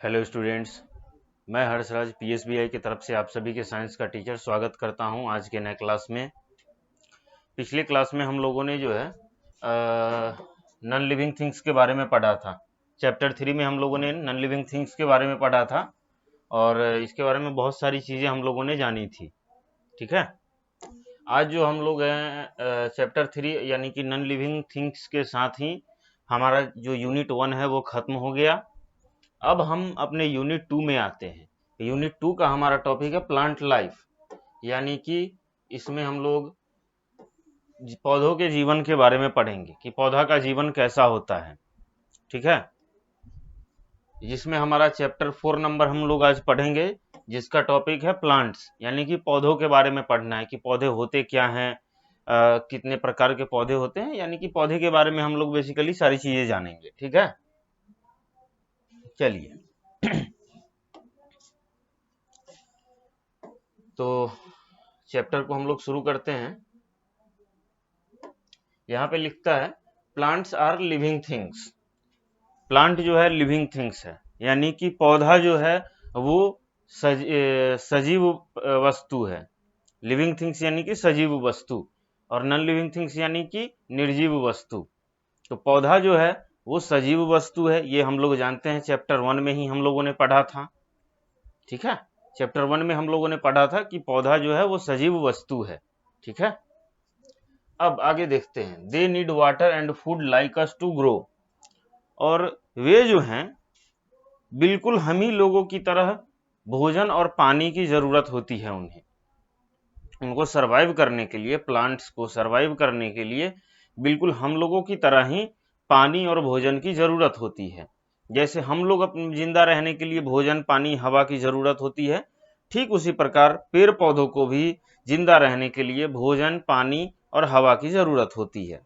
Hello students, मैं हर्षराज पीएसबीआई की तरफ से आप सभी के साइंस का टीचर स्वागत करता हूं आज के नए क्लास में। पिछले क्लास में हम लोगों ने जो है नॉन लिविंग थिंग्स के बारे में पढ़ा था। चैप्टर 3 में हम लोगों ने नॉन लिविंग थिंग्स के बारे में पढ़ा था और इसके बारे में बहुत सारी चीज़ें हम लोगों ने जानी थी। ठीक है, आज जो हम लोग हैं चैप्टर 3 यानी कि नॉन लिविंग थिंग्स के साथ ही हमारा जो यूनिट 1 है वो खत्म हो गया। अब हम अपने यूनिट 2 में आते हैं। यूनिट 2 का हमारा टॉपिक है प्लांट लाइफ, यानी कि इसमें हम लोग पौधों के जीवन के बारे में पढ़ेंगे कि पौधा का जीवन कैसा होता है। ठीक है, जिसमें हमारा चैप्टर 4 नंबर हम लोग आज पढ़ेंगे, जिसका टॉपिक है प्लांट्स, यानी कि पौधों के बारे में पढ़ना है कि पौधे होते क्या हैं, कितने प्रकार के पौधे होते हैं, यानी कि पौधे के बारे में हम लोग बेसिकली सारी चीजें जानेंगे। ठीक है, चलिए तो चैप्टर को हम लोग शुरू करते हैं। यहाँ पे लिखता है plants are living things. Plant जो है लिविंग थिंग्स है, यानी कि पौधा जो है वो सजीव वस्तु है। लिविंग थिंग्स यानी कि सजीव वस्तु और नॉन लिविंग थिंग्स यानी कि निर्जीव वस्तु। तो पौधा जो है वो सजीव वस्तु है, ये हम लोग जानते हैं, चैप्टर 1 में ही हम लोगों ने पढ़ा था। ठीक है, चैप्टर 1 में हम लोगों ने पढ़ा था कि पौधा जो है वो सजीव वस्तु है। ठीक है, अब आगे देखते हैं। They need water and food like us to grow. और वे जो हैं बिल्कुल हम ही लोगों की तरह भोजन और पानी की जरूरत होती है उन्हें। उनको सरवाइव करने के लिए, प्लांट्स को सरवाइव करने के लिए बिल्कुल हम लोगों की तरह ही पानी और भोजन की जरूरत होती है। जैसे हम लोग अपने जिंदा रहने के लिए भोजन, पानी, हवा की जरूरत होती है, ठीक उसी प्रकार पेड़ पौधों को भी जिंदा रहने के लिए भोजन, पानी और हवा की जरूरत होती है।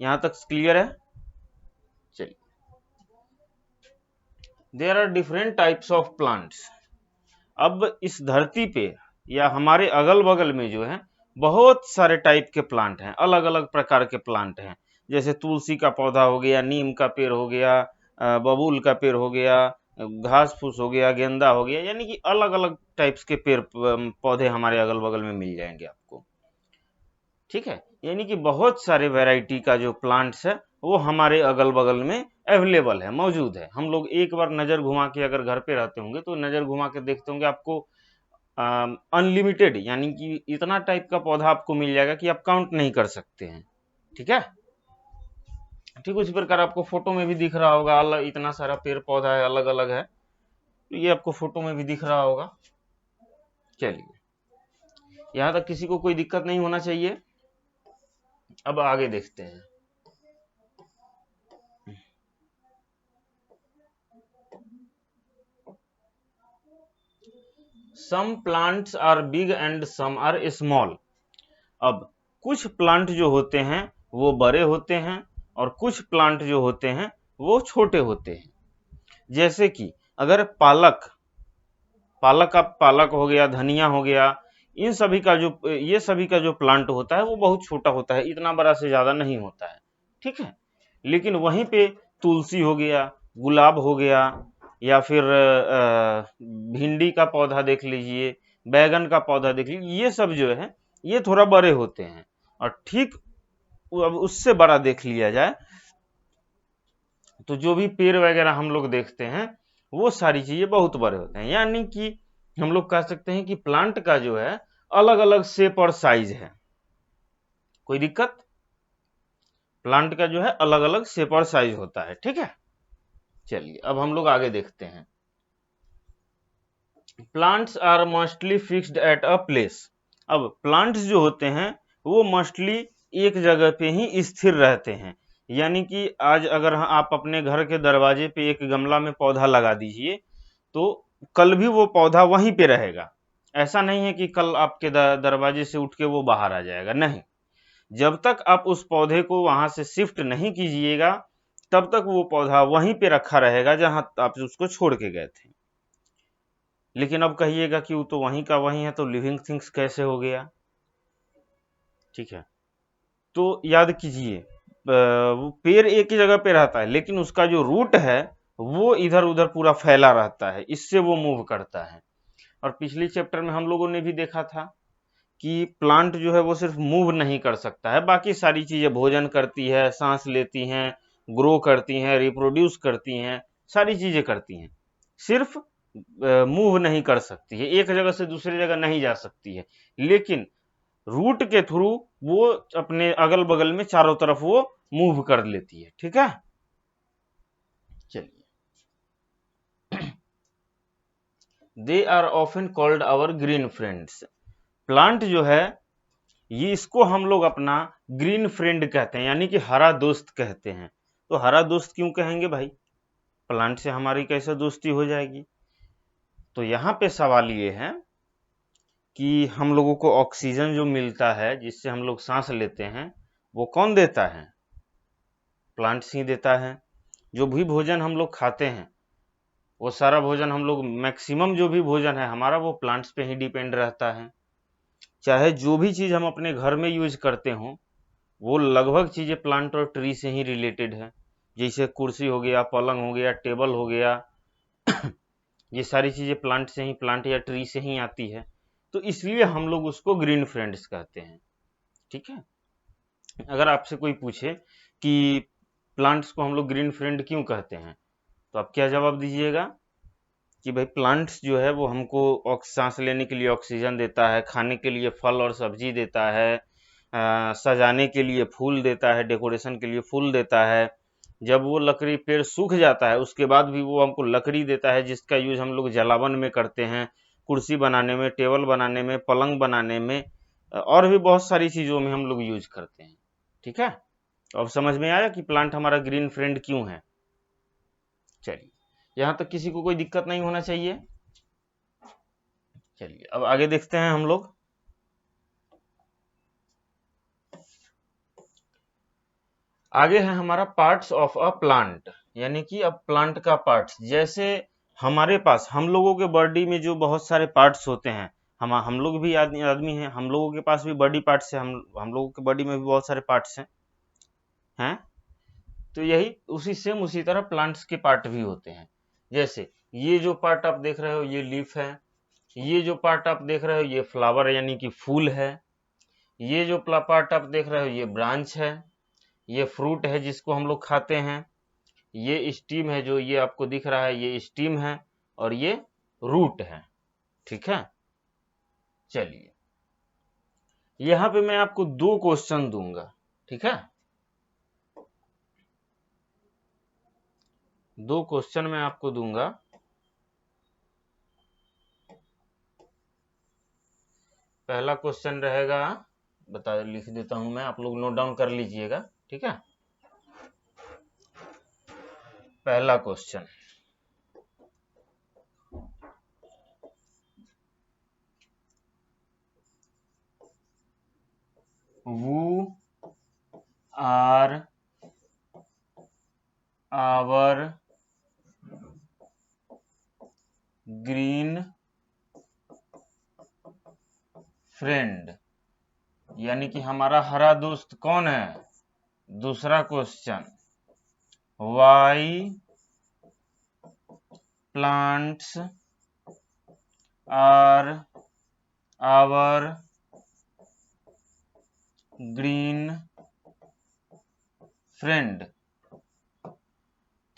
यहां तक क्लियर है? चलिए, there are different types of plants. अब इस धरती पे या हमारे अगल बगल में जो है बहुत सारे टाइप के प्लांट हैं, अलग अलग प्रकार के प्लांट हैं। जैसे तुलसी का पौधा हो गया, नीम का पेड़ हो गया, बबूल का पेड़ हो गया, घास फूस हो गया, गेंदा हो गया, यानी कि अलग अलग टाइप्स के पेड़ पौधे हमारे अगल बगल में मिल जाएंगे आपको। ठीक है, यानी कि बहुत सारे वैरायटी का जो प्लांट्स है वो हमारे अगल बगल में अवेलेबल है, मौजूद है। हम लोग एक बार नजर घुमा के अगर घर पे रहते होंगे तो नजर घुमा के देखते होंगे, आपको अनलिमिटेड यानी कि इतना टाइप का पौधा आपको मिल जाएगा कि आप काउंट नहीं कर सकते हैं। ठीक है, ठीक उसी प्रकार आपको फोटो में भी दिख रहा होगा, अलग इतना सारा पेड़ पौधा है, अलग अलग है, तो ये आपको फोटो में भी दिख रहा होगा। चलिए, यहां तक किसी को कोई दिक्कत नहीं होना चाहिए। अब आगे देखते हैं। Some plants are big and some are small. अब कुछ प्लांट जो होते हैं वो बड़े होते हैं और कुछ प्लांट जो होते हैं वो छोटे होते हैं। जैसे कि अगर पालक पालक का पालक हो गया, धनिया हो गया, इन सभी का जो ये सभी का जो प्लांट होता है वो बहुत छोटा होता है, इतना बड़ा से ज्यादा नहीं होता है। ठीक है, लेकिन वहीं पे तुलसी हो गया, गुलाब हो गया, या फिर भिंडी का पौधा देख लीजिए, बैगन का पौधा देख लीजिए, ये सब जो है ये थोड़ा बड़े होते हैं। और ठीक अब उससे बड़ा देख लिया जाए तो जो भी पेड़ वगैरह हम लोग देखते हैं वो सारी चीजें बहुत बड़े होते हैं। यानी कि हम लोग कह सकते हैं कि प्लांट का जो है अलग अलग शेप और साइज है। कोई दिक्कत? प्लांट का जो है अलग अलग शेप और साइज होता है। ठीक है, चलिए अब हम लोग आगे देखते हैं। Plants are mostly fixed at a place. अब प्लांट्स जो होते हैं वो मोस्टली एक जगह पे ही स्थिर रहते हैं। यानी कि आज अगर आप अपने घर के दरवाजे पे एक गमला में पौधा लगा दीजिए तो कल भी वो पौधा वहीं पे रहेगा। ऐसा नहीं है कि कल आपके दरवाजे से उठ के वो बाहर आ जाएगा, नहीं। जब तक आप उस पौधे को वहां से शिफ्ट नहीं कीजिएगा तब तक वो पौधा वहीं पे रखा रहेगा जहां आप उसको छोड़ के गए थे। लेकिन अब कहिएगा कि वो तो वहीं का वहीं है, तो लिविंग थिंग्स कैसे हो गया? ठीक है, तो याद कीजिए, वो पेड़ एक ही जगह पे रहता है लेकिन उसका जो रूट है वो इधर उधर पूरा फैला रहता है, इससे वो मूव करता है। और पिछली चैप्टर में हम लोगों ने भी देखा था कि प्लांट जो है वो सिर्फ मूव नहीं कर सकता है, बाकी सारी चीजें भोजन करती है, सांस लेती हैं, ग्रो करती हैं, रिप्रोड्यूस करती हैं, सारी चीजें करती हैं, सिर्फ मूव नहीं कर सकती है, एक जगह से दूसरी जगह नहीं जा सकती है। लेकिन रूट के थ्रू वो अपने अगल बगल में चारों तरफ वो मूव कर लेती है। ठीक है, चलिए। They are often called our green friends. Plant जो है ये, इसको हम लोग अपना ग्रीन फ्रेंड कहते हैं, यानी कि हरा दोस्त कहते हैं। तो हरा दोस्त क्यों कहेंगे भाई, प्लांट से हमारी कैसे दोस्ती हो जाएगी? तो यहाँ पे सवाल ये है कि हम लोगों को ऑक्सीजन जो मिलता है, जिससे हम लोग सांस लेते हैं, वो कौन देता है? प्लांट्स ही देता है। जो भी भोजन हम लोग खाते हैं, वो सारा भोजन हम लोग, मैक्सिमम जो भी भोजन है हमारा, वो प्लांट्स पे ही डिपेंड रहता है। चाहे जो भी चीज हम अपने घर में यूज करते हों, वो लगभग चीजें प्लांट और ट्री से ही रिलेटेड है। जैसे कुर्सी हो गया, पलंग हो गया, टेबल हो गया, ये सारी चीजें प्लांट से ही, प्लांट या ट्री से ही आती है। तो इसलिए हम लोग उसको ग्रीन फ्रेंड्स कहते हैं। ठीक है, अगर आपसे कोई पूछे कि प्लांट्स को हम लोग ग्रीन फ्रेंड क्यों कहते हैं, तो आप क्या जवाब दीजिएगा? कि भाई प्लांट्स जो है वो हमको सांस लेने के लिए ऑक्सीजन देता है, खाने के लिए फल और सब्जी देता है, सजाने के लिए फूल देता है, डेकोरेशन के लिए फूल देता है। जब वो लकड़ी, पेड़ सूख जाता है, उसके बाद भी वो हमको लकड़ी देता है, जिसका यूज हम लोग जलावन में करते हैं, कुर्सी बनाने में, टेबल बनाने में, पलंग बनाने में, और भी बहुत सारी चीजों में हम लोग यूज करते हैं। ठीक है, अब समझ में आया कि प्लांट हमारा ग्रीन फ्रेंड क्यों है। चलिए, यहां तक किसी को कोई दिक्कत नहीं होना चाहिए। चलिए अब आगे देखते हैं हम लोग। आगे है हमारा पार्ट्स ऑफ अ प्लांट, यानी कि अब प्लांट का पार्ट्स। जैसे हमारे पास, हम लोगों के बॉडी में जो बहुत सारे पार्ट्स होते हैं, हम लोग भी आदमी हैं, हम लोगों के पास भी बॉडी पार्ट्स हैं, हम लोगों के बॉडी में भी बहुत सारे पार्ट्स हैं। तो यही उसी सेम उसी तरह प्लांट्स के पार्ट भी होते हैं। जैसे ये जो पार्ट आप देख रहे हो ये लीफ है, ये जो पार्ट आप देख रहे हो ये फ्लावर यानी कि फूल है, ये जो पार्ट आप देख रहे हो ये ब्रांच है, ये फ्रूट है जिसको हम लोग खाते हैं, ये स्टीम है जो ये आपको दिख रहा है ये स्टीम है, और ये रूट है। ठीक है, चलिए यहां पे मैं आपको दो क्वेश्चन दूंगा। ठीक है, दो क्वेश्चन मैं आपको दूंगा। पहला क्वेश्चन रहेगा, लिख देता हूं मैं, आप लोग नोट डाउन कर लीजिएगा। ठीक है, पहला question, who are our green friend, यानी कि हमारा हरा दोस्त कौन है? दूसरा question, why plants are our green friend।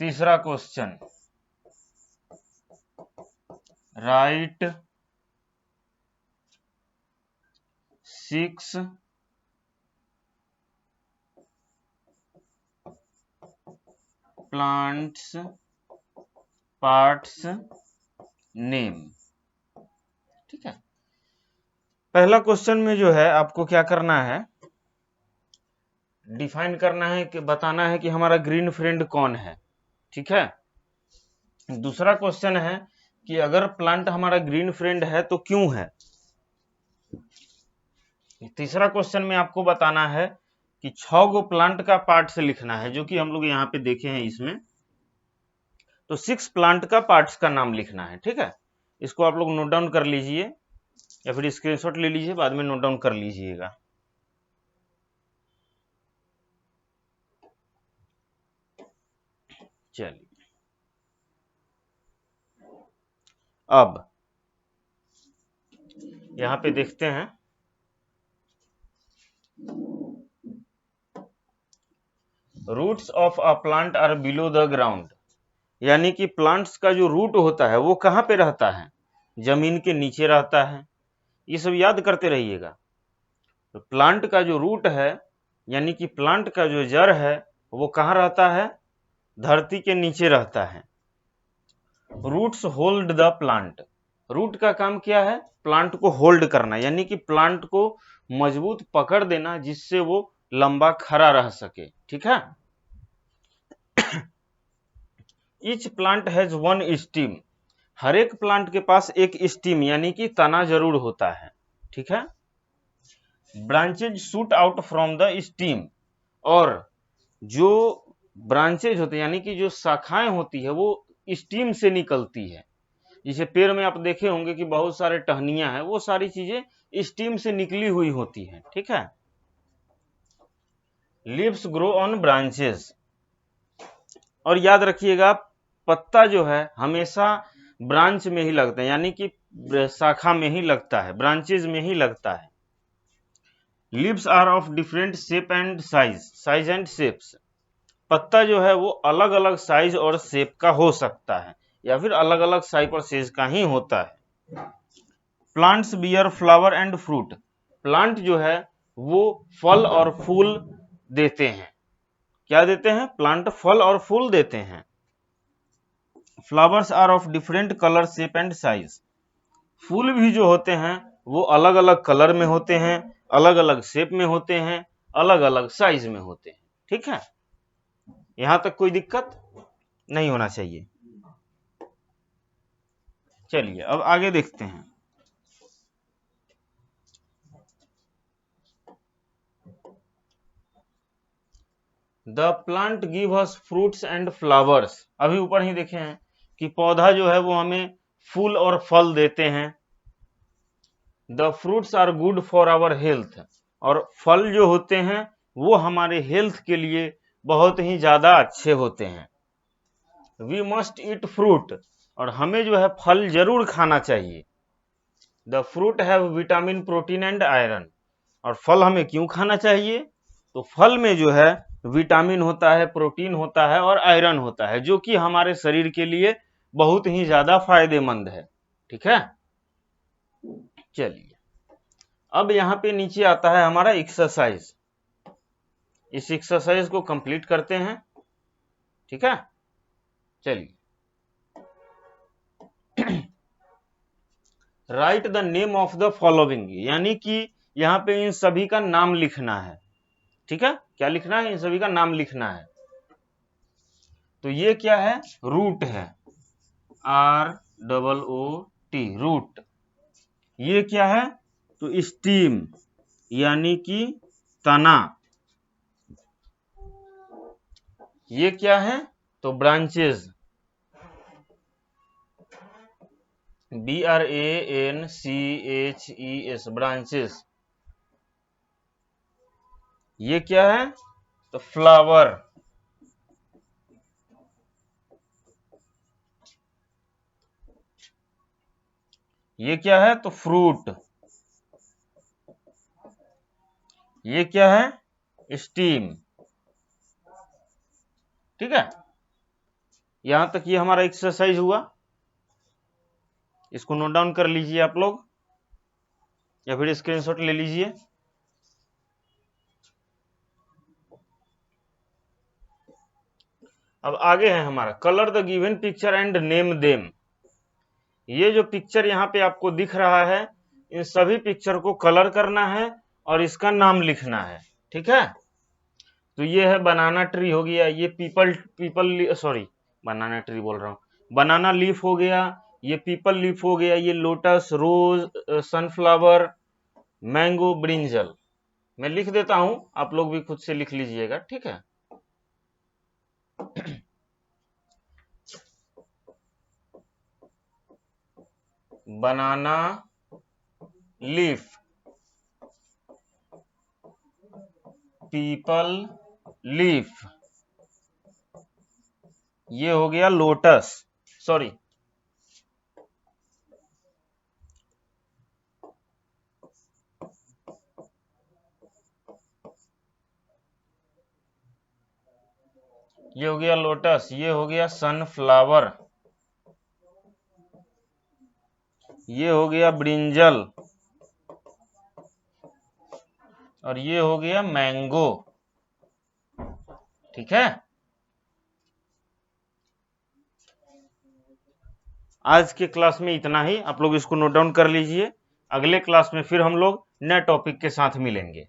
तीसरा question, right 6 plants parts name. ठीक है, पहला क्वेश्चन में जो है आपको क्या करना है, डिफाइन करना है, कि बताना है कि हमारा ग्रीन फ्रेंड कौन है। ठीक है, दूसरा क्वेश्चन है कि अगर प्लांट हमारा ग्रीन फ्रेंड है तो क्यों है। तीसरा क्वेश्चन में आपको बताना है कि 6 गो प्लांट का पार्ट से लिखना है, जो कि हम लोग यहाँ पे देखे हैं इसमें। तो 6 प्लांट का पार्ट्स का नाम लिखना है। ठीक है, इसको आप लोग नोट डाउन कर लीजिए या फिर स्क्रीनशॉट ले लीजिए, बाद में नोट डाउन कर लीजिएगा। चलिए अब यहां पे देखते हैं, roots of a plant are below the ground, यानी कि प्लांट्स का जो रूट होता है वो कहाँ पे रहता है, जमीन के नीचे रहता है। ये सब याद करते रहिएगा। तो प्लांट का जो रूट है, यानी कि प्लांट का जो जड़ है, वो कहाँ रहता है, धरती के नीचे रहता है। Roots hold the plant, root का काम क्या है, प्लांट को होल्ड करना, यानी कि प्लांट को मजबूत पकड़ देना, जिससे वो लंबा खड़ा रह सके। ठीक है। Each plant has one stem, हर एक प्लांट के पास एक स्टीम यानी कि तना जरूर होता है। ठीक है। Branches shoot out from the steam, और जो ब्रांचेज होते हैं यानी कि जो शाखाएं होती है वो स्टीम से निकलती है। जैसे पेड़ में आप देखे होंगे कि बहुत सारे टहनियां हैं, वो सारी चीजें स्टीम से निकली हुई होती हैं। ठीक है। लीव्स ग्रो ऑन ब्रांचेस, और याद रखिएगा पत्ता जो है हमेशा ब्रांच में ही लगता है, यानी कि शाखा में ही लगता है, ब्रांचेज में ही लगता है। Leaves are of different shape and size and shapes, पत्ता जो है वो अलग अलग साइज और शेप का हो सकता है, या फिर अलग अलग साइज और साइज का ही होता है। Plants bear flower and fruit, plant जो है वो फल और फूल देते हैं। क्या देते हैं, प्लांट फल और फूल देते हैं। Flowers are of different colour shape and size, फूल भी जो होते हैं वो अलग अलग कलर में होते हैं, अलग अलग शेप में होते हैं, अलग अलग साइज में होते हैं। ठीक है। यहां तक कोई दिक्कत नहीं होना चाहिए। चलिए अब आगे देखते हैं। The plant give us fruits and flowers, अभी ऊपर ही देखे हैं कि पौधा जो है वो हमें फूल और फल देते हैं। The fruits are good for our health, और फल जो होते हैं वो हमारे हेल्थ के लिए बहुत ही ज्यादा अच्छे होते हैं। वी मस्ट ईट फ्रूट, और हमें जो है फल जरूर खाना चाहिए। The fruit have vitamin protein and iron, और फल हमें क्यों खाना चाहिए, तो फल में जो है विटामिन होता है, प्रोटीन होता है और आयरन होता है, जो कि हमारे शरीर के लिए बहुत ही ज्यादा फायदेमंद है। ठीक है। चलिए अब यहाँ पे नीचे आता है हमारा एक्सरसाइज, इस एक्सरसाइज को कंप्लीट करते हैं। ठीक है। चलिए, right the name of the following, यानी कि यहाँ पे इन सभी का नाम लिखना है। ठीक है। क्या लिखना है, इन सभी का नाम लिखना है। तो ये क्या है, रूट है, ROOT, रूट। ये क्या है, तो स्टीम यानी कि तना। ये क्या है, तो ब्रांचेस, BRANCHES, ब्रांचेस। ये क्या है, तो फ्लावर। ये क्या है, तो फ्रूट। ये क्या है, स्टीम। ठीक है। यहां तक ये हमारा एक्सरसाइज हुआ, इसको नोट डाउन कर लीजिए आप लोग, या फिर स्क्रीनशॉट ले लीजिए। अब आगे है हमारा colour the given picture and name them. ये जो पिक्चर यहाँ पे आपको दिख रहा है, इन सभी पिक्चर को कलर करना है और इसका नाम लिखना है। ठीक है। तो ये है बनाना ट्री हो गया, ये बनाना ट्री बोल रहा हूँ, बनाना लीफ हो गया, ये पीपल लीफ हो गया, ये लोटस, रोज, सनफ्लावर, मैंगो, ब्रिंजल। मैं लिख देता हूं, आप लोग भी खुद से लिख लीजिएगा। ठीक है। बनाना लीफ, पीपल लीफ, ये हो गया लोटस, सॉरी ये हो गया लोटस, ये हो गया सनफ्लावर, ये हो गया ब्रिंजल, और ये हो गया मैंगो। ठीक है, आज के क्लास में इतना ही, आप लोग इसको नोट डाउन कर लीजिए। अगले क्लास में फिर हम लोग नए टॉपिक के साथ मिलेंगे।